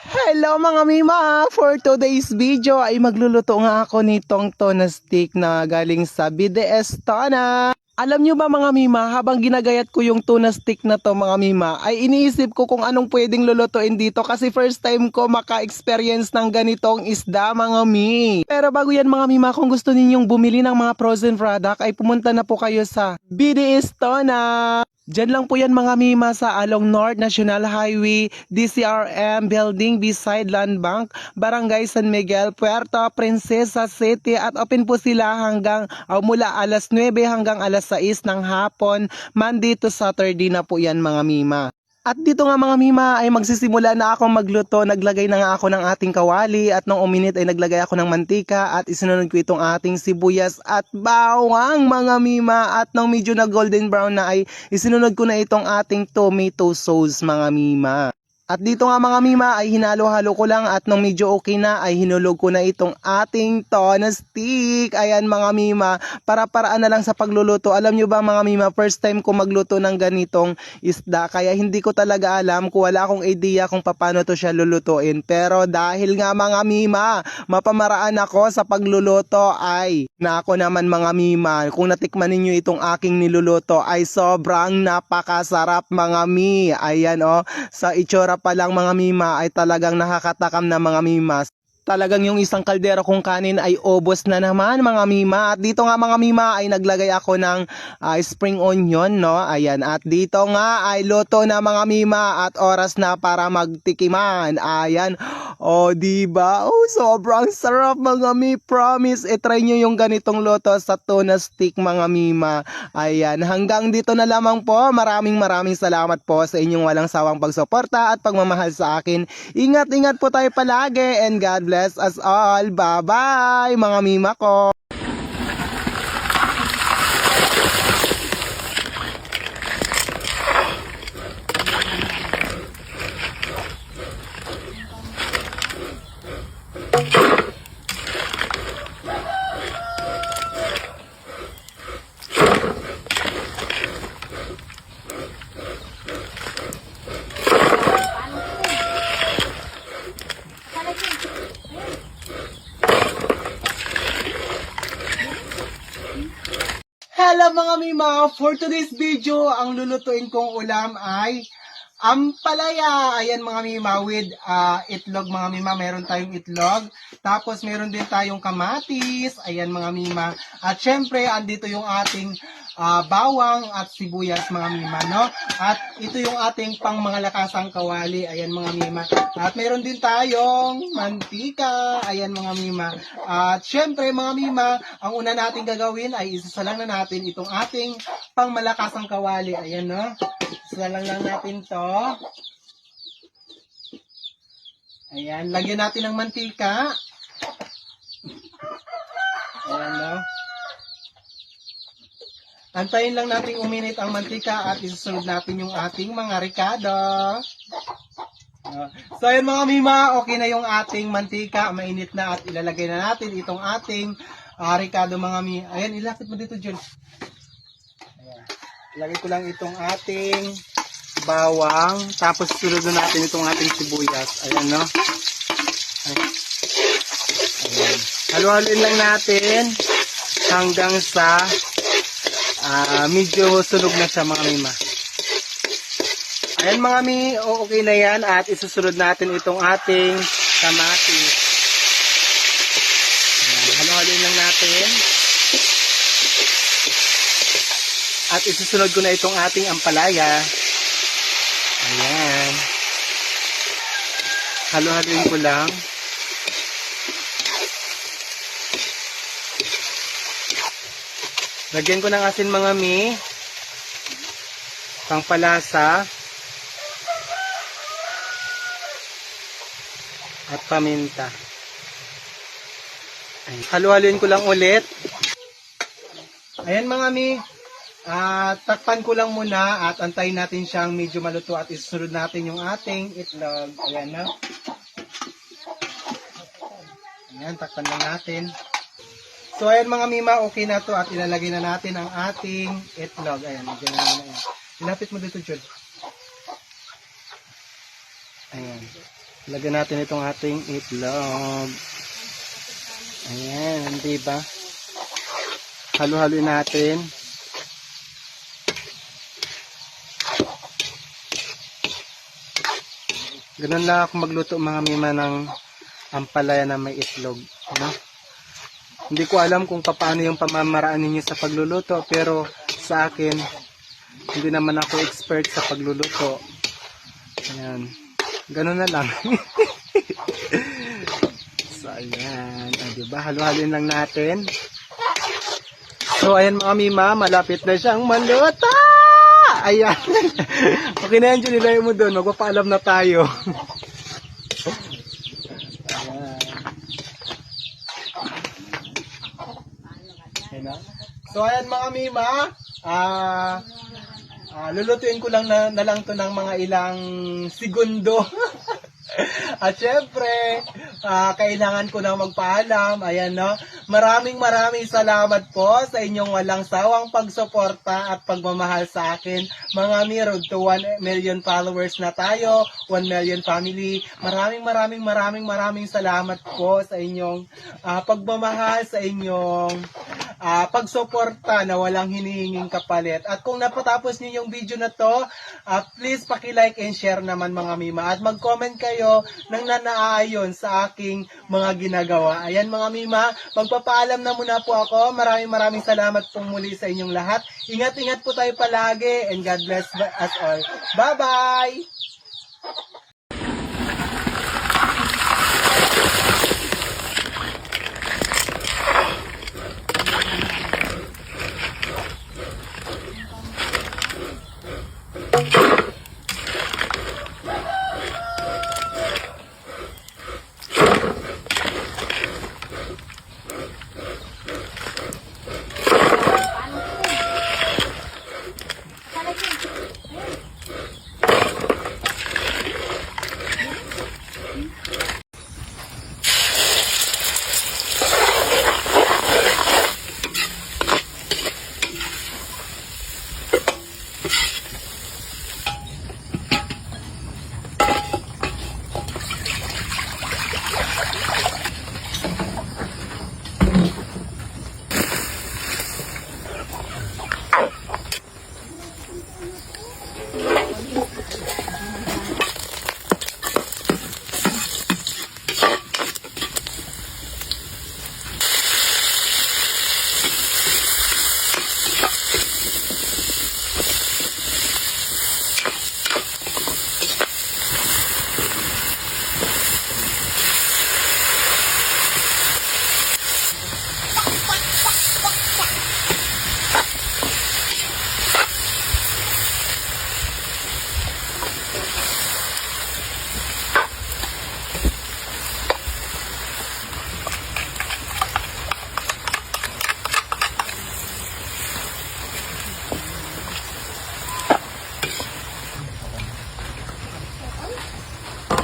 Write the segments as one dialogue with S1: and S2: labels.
S1: Hello mga mima! For today's video ay magluluto nga ako nitong tuna stick na galing sa BDS Tona. Alam nyo ba mga mima, habang ginagayat ko yung tuna stick na to mga mima, ay iniisip ko kung anong pwedeng lulutuin dito kasi first time ko maka-experience ng ganitong isda mga mi. Pero bago yan mga mima, kung gusto ninyong bumili ng mga frozen product ay pumunta na po kayo sa BDS Tona. Diyan lang po yan mga mima sa Along North National Highway, DCRM Building beside Land Bank, Barangay San Miguel, Puerto Princesa City at open po sila mula alas 9 hanggang alas 6 ng hapon, Monday to Saturday na po yan mga mima. At dito nga mga mima ay magsisimula na akong magluto. Naglagay na nga ako ng ating kawali at nung uminit ay naglagay ako ng mantika at isinunod ko itong ating sibuyas at bawang mga mima. At nung medyo na golden brown na ay isinunod ko na itong ating tomato sauce mga mima. At dito nga mga mima ay hinalo-halo ko lang at nung medyo okay na ay hinulog ko na itong ating tuna stick. Ayan mga mima, para-paraan na lang sa pagluluto. Alam nyo ba mga mima, first time ko magluto ng ganitong isda. Kaya hindi ko talaga alam, kung wala akong idea kung paano to siya lulutuin. Pero dahil nga mga mima, mapamaraan ako sa pagluluto ay na ako naman mga mima. Kung natikman ninyo itong aking niluluto ay sobrang napakasarap mga mi. Ayan sa itsura pa lang mga mima ay talagang nakakatakam na mga mimas. Talagang yung isang kaldero kong kanin ay ubos na naman mga mima. At dito nga mga mima ay naglagay ako ng spring onion, no? Ayan. At dito nga ay luto na mga mima at oras na para magtikiman. Ayan. Diba? Sobrang sarap mga mi. Promise, try nyo yung ganitong luto sa tuna stick mga mima. Ayan. Hanggang dito na lamang po. Maraming salamat po sa inyong walang sawang pagsuporta at pagmamahal sa akin. Ingat po tayo palagi and God bless us all. Bye-bye mga mima ko. Hello mga mima! For today's video, ang lulutuin kong ulam ay ampalaya. Ayan mga mima, with itlog mga mima. Meron tayong itlog. Tapos meron din tayong kamatis. Ayan mga mima. At syempre, andito yung ating bawang at sibuyas mga mima, no? At ito yung ating pang mga lakasang kawali. Ayan mga mima. At meron din tayong mantika. Ayan mga mima. At syempre mga mima, ang una natin gagawin ay isasalang na natin itong ating pang malakasang kawali. Ayan, no? Isasalang lang natin to. Ayan, lagyan natin ng mantika. Ayan, no? Antayin lang natin uminit ang mantika at isusunod natin yung ating mga ricado. So ayun mga mima, okay na yung ating mantika, mainit na at ilalagay na natin itong ating ricado mga mima. Ayan, ilapit mo dito John. Ayan. Ilagay ko lang itong ating bawang, tapos sunod na natin itong ating sibuyas. Ayan, no? Ayan. Halo-haloin lang natin hanggang sa medyo sunog na siya mga mima. Ayan mga mi, okay na yan at isusunod natin itong ating kamatis. Halo-haloin lang natin. At isusunod ko na itong ating ampalaya. Ayan. Halo-haloin ko lang. Lagyan ko ng asin mga mi. Pangpalasa. At paminta. Halo-haloin ko lang ulit. Ayan mga mi. Takpan ko lang muna at antayin natin siyang medyo maluto at isusunod natin yung ating itlog. Ayan na. Ayan, takpan lang natin. So ayan mga mima, okay na to at ilalagay na natin ang ating itlog. Ayan, medyo na yan. Ilapit mo dito, Jude. Ayan. Lagyan natin itong ating itlog. Ayan, di ba? Halo-haloin natin. Ganun lang ako magluto mga mima ng ampalaya na may itlog. No? Hindi ko alam kung paano yung pamamaraan ninyo sa pagluluto, pero sa akin, hindi naman ako expert sa pagluluto. Ayan. Ganun na lang. So, ayan. Diba? Halo-haloin lang natin. So, ayan mga mima, malapit na siyang maluto! Ayan. Okay na yan, Jun. Ilay mo doon. Magpapaalam na tayo. Ayan. So, ayan mga mima. Lulutuin ko lang na lang to ng mga ilang segundo. At syempre, kailangan ko na magpaalam. Ayan, no? Maraming salamat po sa inyong walang sawang pagsuporta at pagmamahal sa akin. Mga road to 1 million followers na tayo, 1 million family. Maraming salamat po sa inyong pagmamahal, sa inyong pagsuporta na walang hinihinging kapalit. At kung napatapos niyo yung video na to, please paki-like and share naman mga mima. At mag-comment kayo ng nanaayon sa aking mga ginagawa. Ayan mga mima, magpapaalam na muna po ako. Maraming salamat pong muli sa inyong lahat. Ingat po tayo palagi and God bless us all. Bye-bye!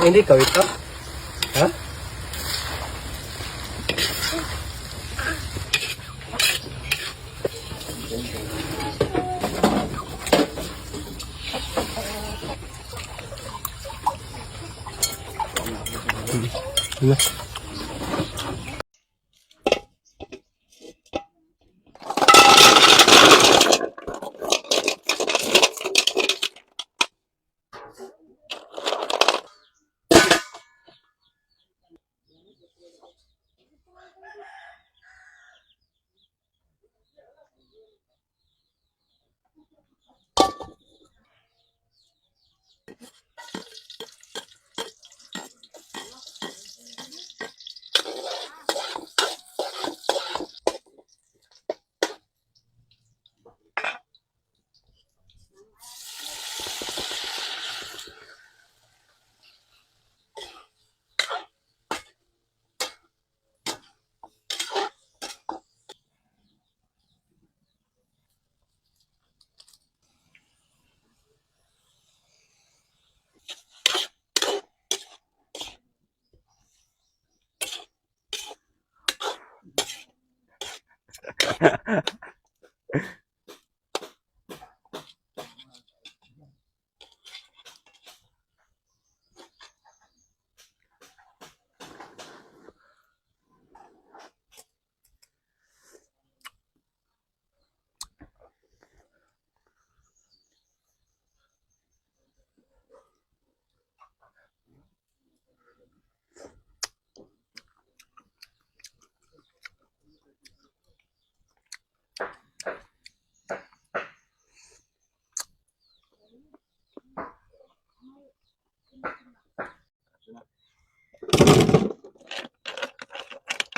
S1: Hindi ka ito? Ha? Ano?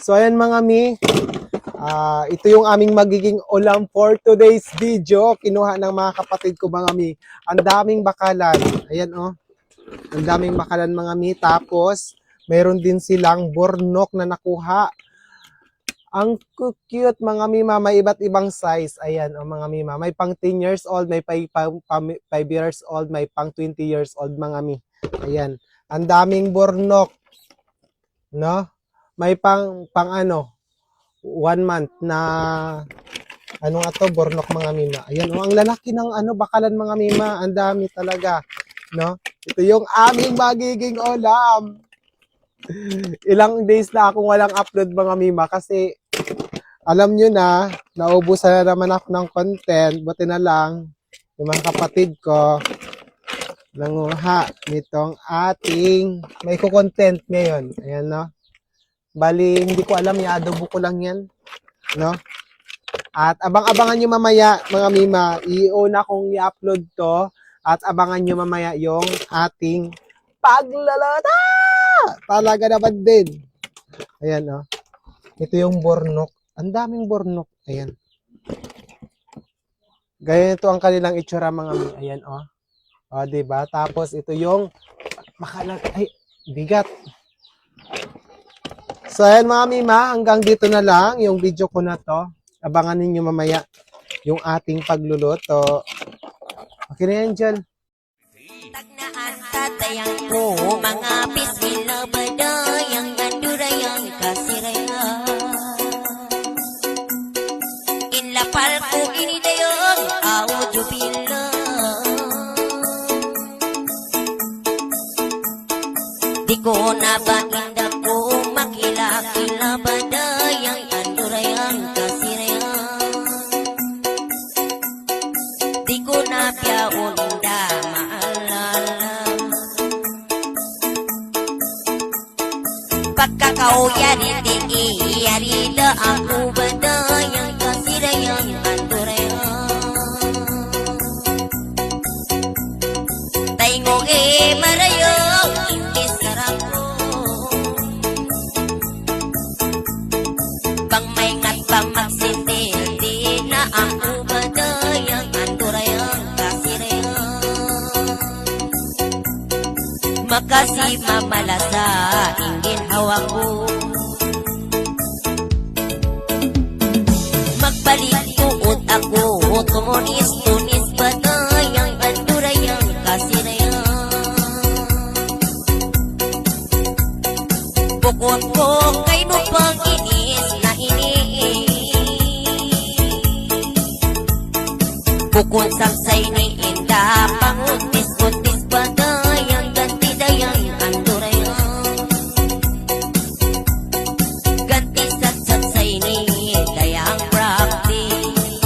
S2: So ayan mga mi, ito yung aming magiging ulam for today's video. Kinuha ng mga kapatid ko mga mi. Ang daming bakalan. Ayan oh. Ang daming bakalan mga mi. Tapos, mayroon din silang bornok na nakuha. Ang cute mga mima, may iba't ibang size. Ayan, oh, mga mima. May pang 10 years old, may 5 years old, may pang 20 years old mga mi. Ayan. Ang daming bornok. No? May pang 1 month na ano nga to, bornok mga mima. Ayan, oh, ang lalaki ng bakalan mga mima. Ang dami talaga. No? Ito yung aming magiging ulam. Ilang days na akong walang upload mga mima kasi alam nyo na, naubusan na naman ako ng content. Buti na lang, yung mga kapatid ko, nanguha nitong ating, may content ngayon. Ayan, no? Bali, hindi ko alam, i-adobo ko lang yan. No? At abang-abangan nyo mamaya, mga mima, iuna kong i-upload to. At abangan nyo mamaya yung ating paglalata! Talaga naman din. Ayan, no? Ito yung bornok. Ang daming bornok. Ayan. Ganito ang kanilang itsura mga mi. Ayan, oh. O, diba? Tapos, ito yung makalat. Ay, bigat. So, ayan mga mima. Hanggang dito na lang yung video ko na to. Abangan ninyo mamaya yung ating pagluluto. Okay na yan dyan.
S3: Tagnaan tatayang ko, mga pismilabadayang gandurayang kasirayang. Inlapal ko inidayang audio bilang. Di ko na ba inda ko makilakilabadayang gandurayang kasirayang. Di ko na piyaon inda maalala. Pagkakauyan hindi iyarida ako badayang kasirayang andurayang. Taingong marayong hindi sarap ko. Bang may ngat bang magsintil di na ako badayang andurayang kasirayang. Makasih mamalasa ingin hawak ko. Magbalik tuot ako, tunis badayang andurayang kasirayang. Bukod ko kay no pang inis na bukod samsay ni inda panguntis-untis badayang ganti dayang andurayang. Ganti samsay ni dayang practice.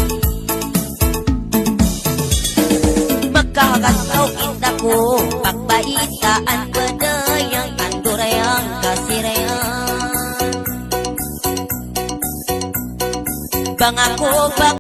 S3: Magkakataw inda ko pagbaitaan badayang andurayang kasirayang. Bang ako bang